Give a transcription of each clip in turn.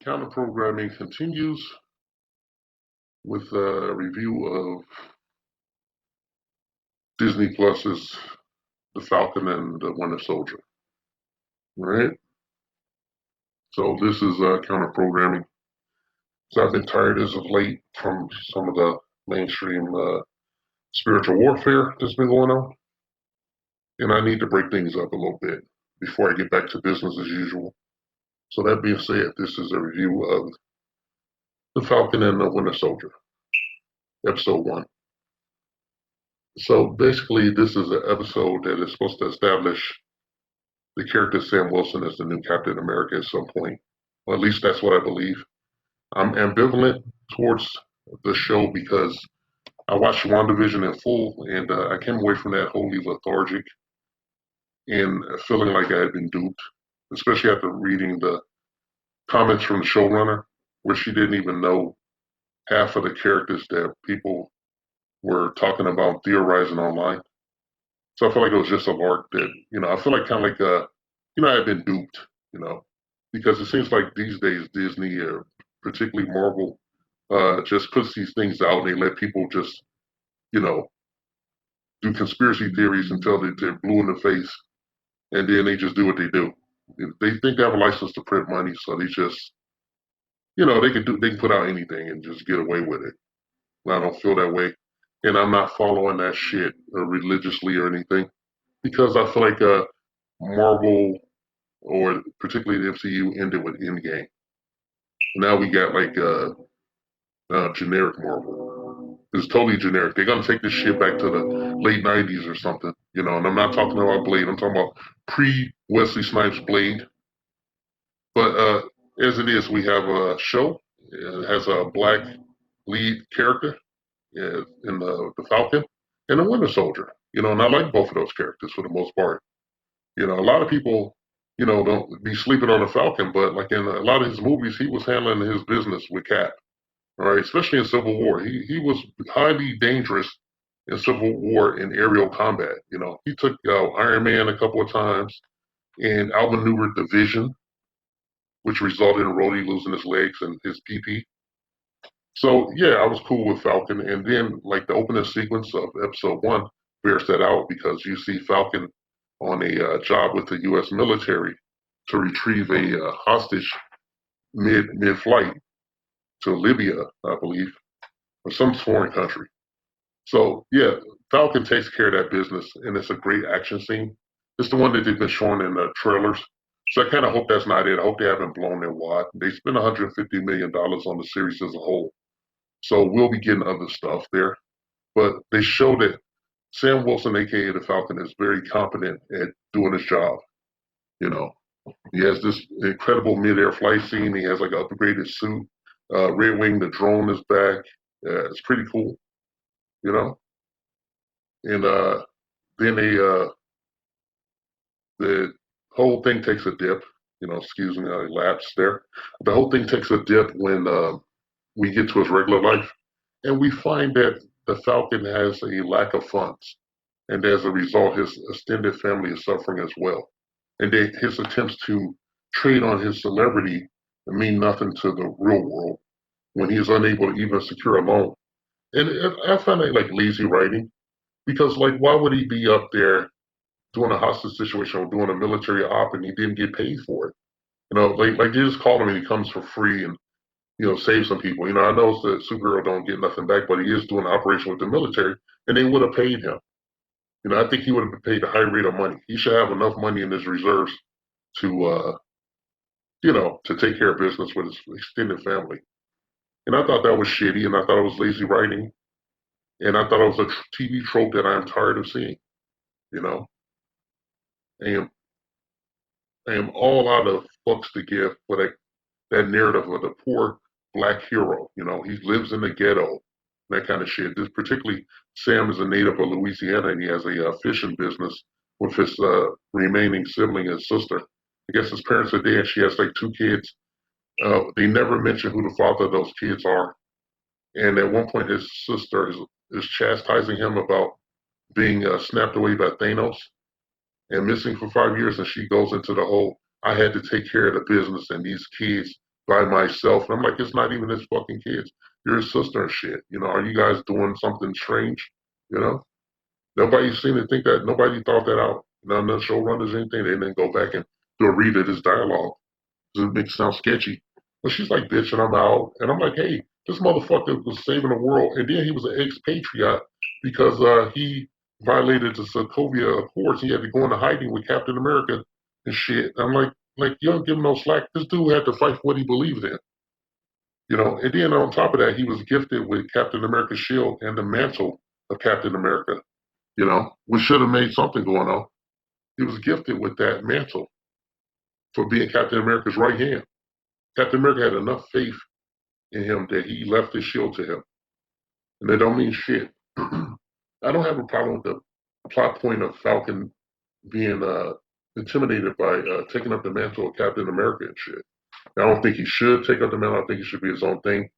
Counter programming continues with a review of Disney Plus's The Falcon and the Winter Soldier. All right. So this is counter programming. So I've been tired as of late from some of the mainstream spiritual warfare that's been going on, and I need to break things up a little bit before I get back to business as usual. So that being said, this is a review of The Falcon and the Winter Soldier, Episode 1. So basically, this is an episode that is supposed to establish the character Sam Wilson as the new Captain America at some point. Well, at least that's what I believe. I'm ambivalent towards the show because I watched WandaVision in full, and I came away from that wholly lethargic and feeling like I had been duped, especially after reading the comments from the showrunner, where she didn't even know half of the characters that people were talking about theorizing online. So I feel like it was just a lark that, I feel like kind of like, I had been duped, because it seems like these days Disney, particularly Marvel, just puts these things out and they let people just, you know, do conspiracy theories until they're blue in the face, and then they just do what they do. They think they have a license to print money, so they just, they can put out anything and just get away with it. And I don't feel that way, and I'm not following that shit religiously or anything because I feel like Marvel or particularly the MCU ended with Endgame. Now we got like generic Marvel. It's totally generic. They're gonna take this shit back to the late '90s or something, And I'm not talking about Blade. I'm talking about pre Wesley Snipes Blade. But as it is, we have a show. It has a black lead character in the Falcon and the Winter Soldier. And I like both of those characters for the most part. A lot of people, don't be sleeping on the Falcon, but like in a lot of his movies, he was handling his business with Cap. All right, especially in Civil War, he was highly dangerous in Civil War in aerial combat. He took Iron Man a couple of times and outmaneuvered the Vision, which resulted in Rhodey losing his legs and his PP. So yeah, I was cool with Falcon, and then like the opening sequence of Episode 1 bears that out because you see Falcon on a job with the U.S. military to retrieve a hostage mid-flight to Libya, I believe, or some foreign country. So yeah, Falcon takes care of that business, and it's a great action scene. It's the one that they've been showing in the trailers. So I kind of hope that's not it. I hope they haven't blown their wad. They spent $150 million on the series as a whole. So we'll be getting other stuff there. But they show that Sam Wilson, aka the Falcon, is very competent at doing his job. He has this incredible mid-air flight scene. He has like an upgraded suit. Red Wing, the drone is back. It's pretty cool, you know. And then the whole thing takes a dip. Excuse me, I lapsed there. The whole thing takes a dip when we get to his regular life, and we find that the Falcon has a lack of funds, and as a result, his extended family is suffering as well. And his attempts to trade on his celebrity mean nothing to the real world when he is unable to even secure a loan. And I find that like lazy writing because, like, why would he be up there doing a hostage situation or doing a military op and he didn't get paid for it? Like they just call him and he comes for free and save some people. I know that Superhero don't get nothing back, but he is doing an operation with the military, and they would have paid him. I think he would have been paid a high rate of money. He should have enough money in his reserves to, to take care of business with his extended family. And I thought that was shitty, and I thought it was lazy writing, and I thought it was a TV trope that I'm tired of seeing. You know, I am all out of fucks to give for that narrative of the poor black hero. He lives in the ghetto, that kind of shit. This particularly Sam is a native of Louisiana, and he has a fishing business with his remaining sibling and sister. I guess his parents are dead. She has like 2 kids. They never mention who the father of those kids are. And at one point, his sister is chastising him about being snapped away by Thanos and missing for 5 years. And she goes into the whole, I had to take care of the business and these kids by myself. And I'm like, it's not even his fucking kids. You're his sister and shit. You know, are you guys doing something strange? You know, nobody seemed to think that. Nobody thought that out. None of the showrunners or anything. They didn't go back and do a read of this dialogue. It makes it sound sketchy. But she's like, bitch, and I'm out. And I'm like, hey, this motherfucker was saving the world. And then he was an expatriate because he violated the Sokovia Accords. He had to go into hiding with Captain America and shit. I'm like, you don't give him no slack. This dude had to fight for what he believed in. You know, and then on top of that, he was gifted with Captain America's shield and the mantle of Captain America, you know, which should have made something going on. He was gifted with that mantle for being Captain America's right hand. Captain America had enough faith in him that he left his shield to him. And that don't mean shit. I don't have a problem with the plot point of Falcon being intimidated by taking up the mantle of Captain America and shit. I don't think he should take up the mantle. I think he should be his own thing.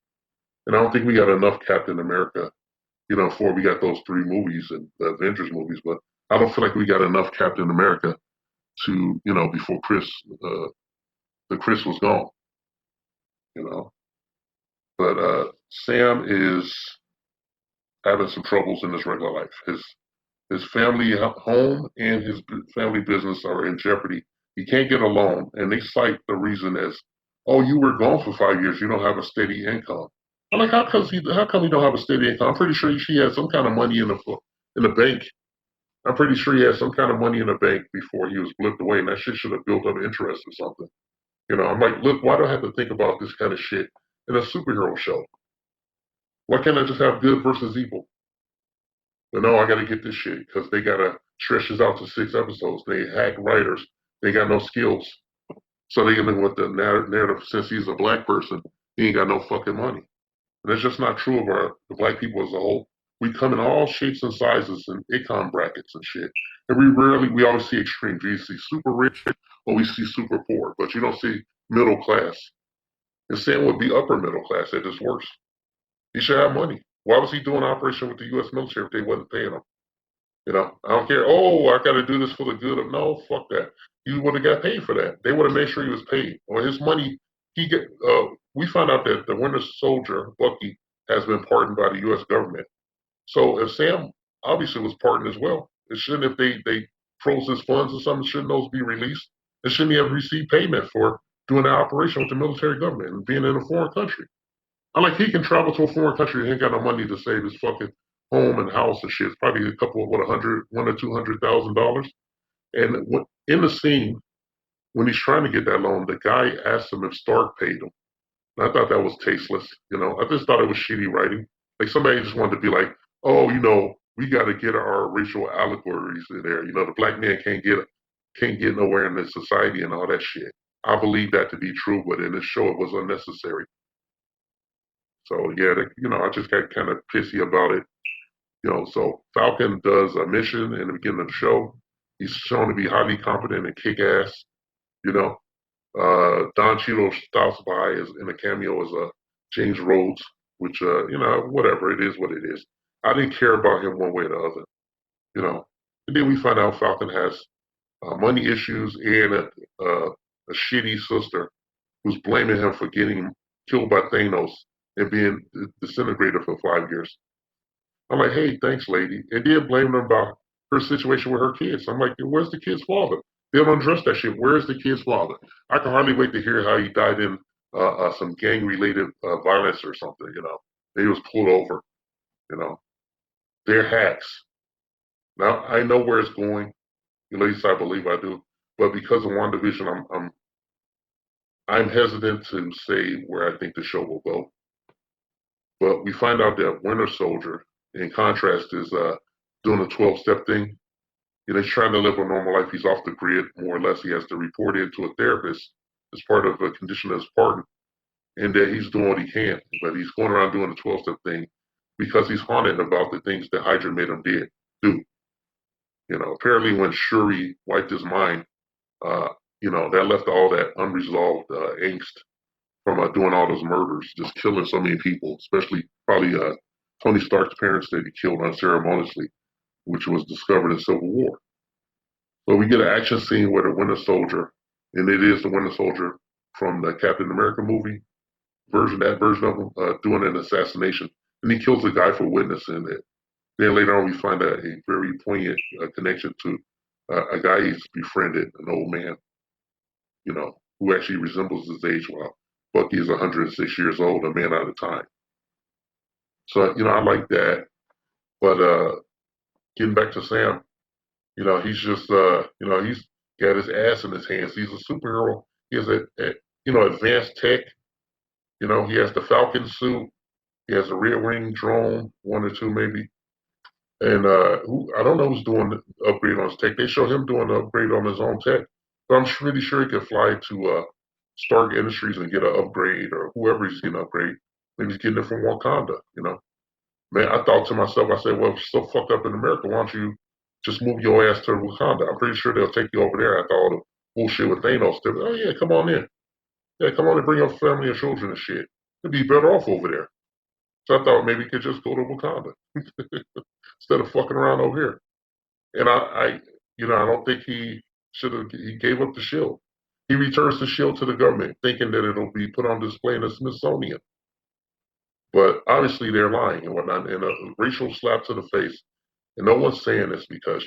And I don't think we got enough Captain America, you know, before we got those 3 movies and the Avengers movies. But I don't feel like we got enough Captain America to, you know, before Chris was gone, you know. But Sam is having some troubles in his regular life. His family home and his family business are in jeopardy. He can't get a loan, and they cite the reason as, "Oh, you were gone for 5 years. You don't have a steady income." I'm like, how come he don't have a steady income? I'm pretty sure she had some kind of money in the bank. I'm pretty sure he had some kind of money in the bank before he was blipped away, and that shit should have built up interest or something. You know, I'm like, look, why do I have to think about this kind of shit in a superhero show? Why can't I just have good versus evil? But no, I got to get this shit because they got to stretch this out to 6 episodes. They hack writers. They got no skills. So they get with the narrative, since he's a black person, he ain't got no fucking money. And that's just not true of the black people as a whole. We come in all shapes and sizes and income brackets and shit. And we always see extremes. We see super rich or we see super poor, but you don't see middle class. And Sam would be upper middle class at his worst. He should have money. Why was he doing an operation with the U.S. military if they wasn't paying him? You know, I don't care. Oh, I got to do this for the good of. No, fuck that. He would have got paid for that. They would have made sure he was paid. Or his money, he get. We found out that the Winter Soldier, Bucky, has been pardoned by the U.S. government. So if Sam obviously was pardoned as well, it shouldn't, if they froze his funds or something, shouldn't those be released? And shouldn't he have received payment for doing that operation with the military government and being in a foreign country? I'm like, he can travel to a foreign country and ain't got no money to save his fucking home and house and shit. It's probably a couple of $100 or $200,000. And in the scene when he's trying to get that loan, the guy asked him if Stark paid him. And I thought that was tasteless. You know, I just thought it was shitty writing. Like somebody just wanted to be like, oh, you know, we got to get our racial allegories in there. You know, the black man can't get nowhere in this society and all that shit. I believe that to be true, but in this show it was unnecessary. So yeah, you know, I just got kind of pissy about it. You know, so Falcon does a mission in the beginning of the show. He's shown to be highly competent and kick ass. You know, Don Cheadle stops by as in a cameo as James Rhodes, which you know, whatever, it is what it is. I didn't care about him one way or the other. You know, and then we find out Falcon has money issues and a shitty sister who's blaming him for getting killed by Thanos and being disintegrated for 5 years. I'm like, hey, thanks, lady. And then blaming them about her situation with her kids. I'm like, where's the kid's father? They don't address that shit. Where's the kid's father? I can hardly wait to hear how he died in some gang-related violence or something, you know. He was pulled over, you know. They're hacks. Now, I know where it's going. At least I believe I do. But because of WandaVision, I'm hesitant to say where I think the show will go. But we find out that Winter Soldier, in contrast, is doing a 12-step thing. You know, he's trying to live a normal life. He's off the grid, more or less. He has to report in to a therapist as part of a condition of his pardon, and that he's doing what he can. But he's going around doing the 12-step thing because he's haunted about the things that Hydra made him do. You know, apparently when Shuri wiped his mind, you know, that left all that unresolved angst from doing all those murders, just killing so many people, especially probably Tony Stark's parents that he killed unceremoniously, which was discovered in Civil War. So we get an action scene where the Winter Soldier, and it is the Winter Soldier from the Captain America movie, that version of him, doing an assassination, and he kills a guy for witnessing it. Then later on, we find a very poignant connection to a guy he's befriended, an old man, who actually resembles his age, while Bucky is 106 years old, a man out of time. So, I like that. But getting back to Sam, he's just, he's got his ass in his hands. He's a superhero. He has advanced tech. He has the Falcon suit. He has a rear wing drone, one or two maybe. And I don't know who's doing the upgrade on his tech. They show him doing the upgrade on his own tech. But I'm pretty sure he could fly to Stark Industries and get an upgrade, or whoever he's getting an upgrade. Maybe he's getting it from Wakanda. Man, I thought to myself, I said, well, if you're so fucked up in America, why don't you just move your ass to Wakanda? I'm pretty sure they'll take you over there after all the bullshit with Thanos. They'll be, oh, yeah, come on in. Yeah, come on and bring your family and children and shit. You'd be better off over there. So I thought maybe you could just go to Wakanda instead of fucking around over here. And I don't think he should have. He gave up the shield. He returns the shield to the government, thinking that it'll be put on display in the Smithsonian. But obviously they're lying and whatnot. And a racial slap to the face. And no one's saying this because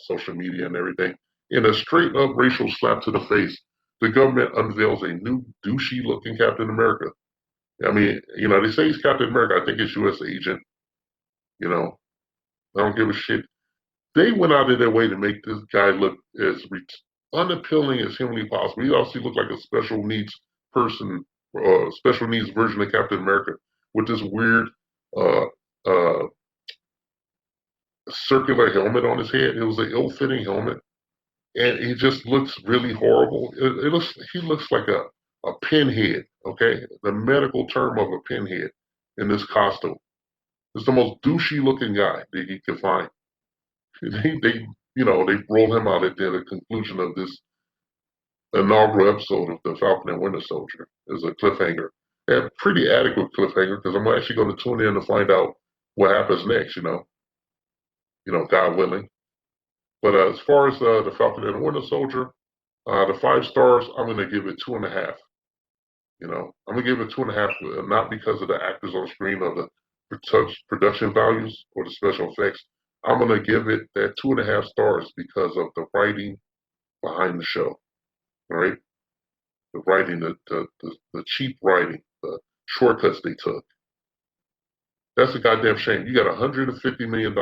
social media and everything. In a straight up racial slap to the face, the government unveils a new douchey-looking Captain America. I mean, they say he's Captain America. I think it's U.S. agent. I don't give a shit. They went out of their way to make this guy look as unappealing as humanly possible. He also looked like a special needs person, special needs version of Captain America, with this weird uh, uh, circular helmet on his head. It was an ill-fitting helmet, and he just looks really horrible. He looks like a pinhead. Okay, the medical term of a pinhead in this costume. It's the most douchey looking guy that you could find. They rolled him out at the conclusion of this inaugural episode of the Falcon and Winter Soldier as a cliffhanger. A pretty adequate cliffhanger, because I'm actually going to tune in to find out what happens next. God willing. But as far as the Falcon and the Winter Soldier, the 5 stars, I'm going to give it 2.5. I'm going to give it 2.5, not because of the actors on screen or the production values or the special effects. I'm going to give it that 2.5 stars because of the writing behind the show. All right, the writing, the cheap writing, the shortcuts they took. That's a goddamn shame. You got $150 million,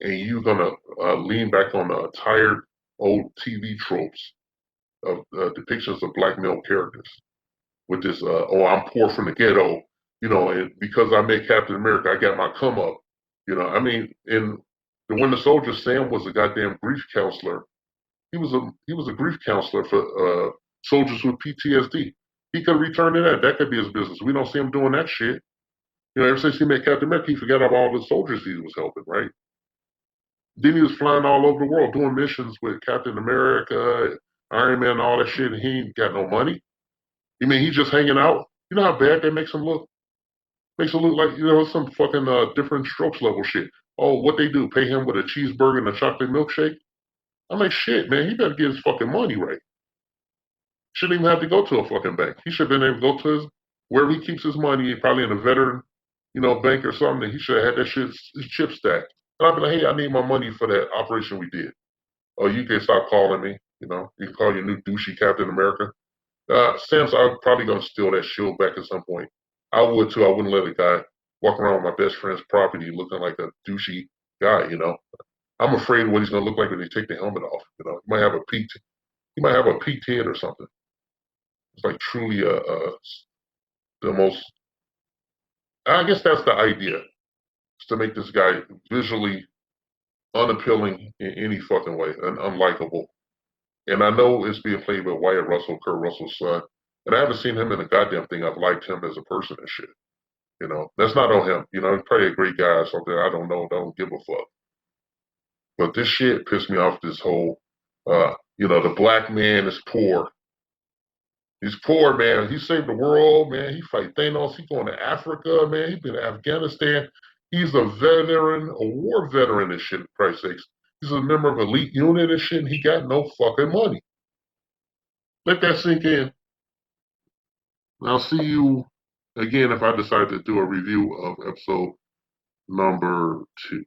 and you're gonna lean back on tired old TV tropes of depictions of black male characters with this. I'm poor from the ghetto, and because I made Captain America, I got my come up. I mean, in the Winter Soldier, Sam was a goddamn grief counselor. He was a grief counselor for soldiers with PTSD. He could return to that. That could be his business. We don't see him doing that shit. Ever since he met Captain America, he forgot about all the soldiers he was helping, right? Then he was flying all over the world doing missions with Captain America, Iron Man, all that shit, and he ain't got no money. You mean he's just hanging out? You know how bad that makes him look? Makes him look like, some fucking different strokes level shit. Oh, what they do? Pay him with a cheeseburger and a chocolate milkshake? I'm like, shit, man, he better get his fucking money right. Shouldn't even have to go to a fucking bank. He should have been able to go to wherever he keeps his money, probably in a veteran, bank or something. He should have had that shit, his chip stacked. And I'd be like, hey, I need my money for that operation we did. Oh, you can stop calling me. You can call your new douchey Captain America. Sam's probably gonna steal that shield back at some point. I would too. I wouldn't let a guy walk around my best friend's property looking like a douchey guy. I'm afraid of what he's gonna look like when they take the helmet off. He might have a peaked head or something. It's like truly the most. I guess that's the idea, is to make this guy visually unappealing in any fucking way and unlikable. And I know it's being played by Wyatt Russell, Kurt Russell's son. And I haven't seen him in a goddamn thing. I've liked him as a person and shit. That's not on him. He's probably a great guy or something. I don't know. Don't give a fuck. But this shit pissed me off. This whole, the black man is poor. He's poor, man. He saved the world, man. He fight Thanos. He going to Africa, man. He been to Afghanistan. He's a veteran, a war veteran and shit, for Christ's sakes. He's a member of elite unit and shit, and he got no fucking money. Let that sink in. I'll see you again if I decide to do a review of episode number 2.